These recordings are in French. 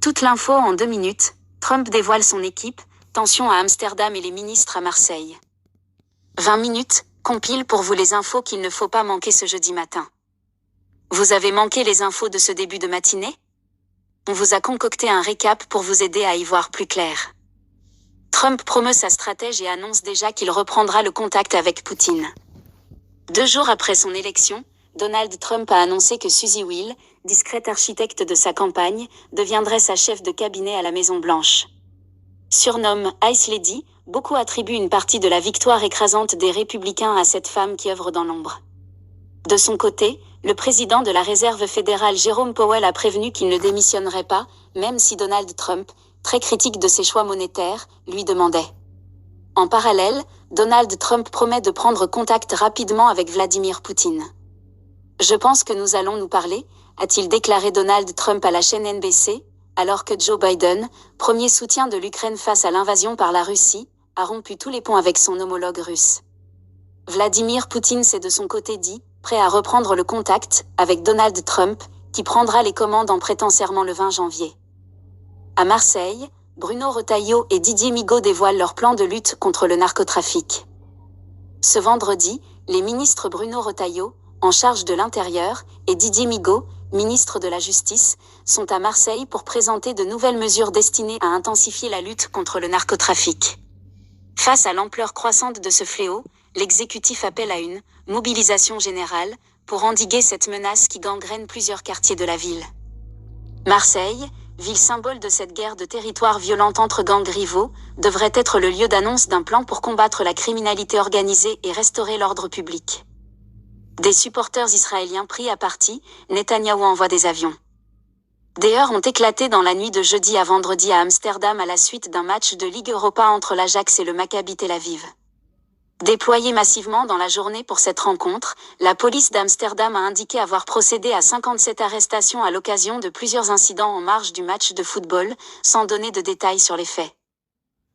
Toute l'info en 2 minutes, Trump dévoile son équipe, tension à Amsterdam et les ministres à Marseille. 20 minutes, compile pour vous les infos qu'il ne faut pas manquer ce jeudi matin. Vous avez manqué les infos de ce début de matinée? On vous a concocté un récap pour vous aider à y voir plus clair. Trump promeut sa stratège et annonce déjà qu'il reprendra le contact avec Poutine. 2 jours après son élection, Donald Trump a annoncé que Suzy Will, discrète architecte de sa campagne, deviendrait sa chef de cabinet à la Maison-Blanche. Surnomme Ice Lady, beaucoup attribuent une partie de la victoire écrasante des républicains à cette femme qui œuvre dans l'ombre. De son côté, le président de la Réserve fédérale Jerome Powell a prévenu qu'il ne démissionnerait pas, même si Donald Trump, très critique de ses choix monétaires, lui demandait. En parallèle, Donald Trump promet de prendre contact rapidement avec Vladimir Poutine. Je pense que nous allons nous parler, a-t-il déclaré Donald Trump à la chaîne NBC, alors que Joe Biden, premier soutien de l'Ukraine face à l'invasion par la Russie, a rompu tous les ponts avec son homologue russe. Vladimir Poutine s'est de son côté dit, prêt à reprendre le contact avec Donald Trump, qui prendra les commandes en prêtant serment le 20 janvier. À Marseille, Bruno Retailleau et Didier Migaud dévoilent leur plan de lutte contre le narcotrafic. Ce vendredi, les ministres Bruno Retailleau, en charge de l'Intérieur, et Didier Migaud, ministre de la Justice, sont à Marseille pour présenter de nouvelles mesures destinées à intensifier la lutte contre le narcotrafic. Face à l'ampleur croissante de ce fléau, l'exécutif appelle à une « mobilisation générale » pour endiguer cette menace qui gangrène plusieurs quartiers de la ville. Marseille, ville symbole de cette guerre de territoire violente entre gangs rivaux, devrait être le lieu d'annonce d'un plan pour combattre la criminalité organisée et restaurer l'ordre public. Des supporters israéliens pris à partie, Netanyahou envoie des avions. Des heurts ont éclaté dans la nuit de jeudi à vendredi à Amsterdam à la suite d'un match de Ligue Europa entre l'Ajax et le Maccabi Tel Aviv. Déployée massivement dans la journée pour cette rencontre, la police d'Amsterdam a indiqué avoir procédé à 57 arrestations à l'occasion de plusieurs incidents en marge du match de football, sans donner de détails sur les faits.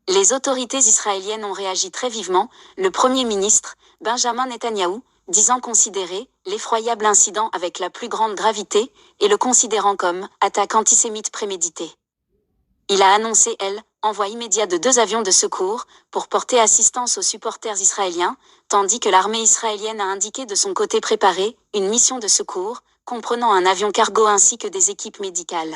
Les autorités israéliennes ont réagi très vivement, le Premier ministre, Benjamin Netanyahou, disant considérer l'effroyable incident avec la plus grande gravité et le considérant comme attaque antisémite préméditée. Il a annoncé, envoi immédiat de 2 avions de secours pour porter assistance aux supporters israéliens, tandis que l'armée israélienne a indiqué de son côté préparer une mission de secours, comprenant un avion cargo ainsi que des équipes médicales.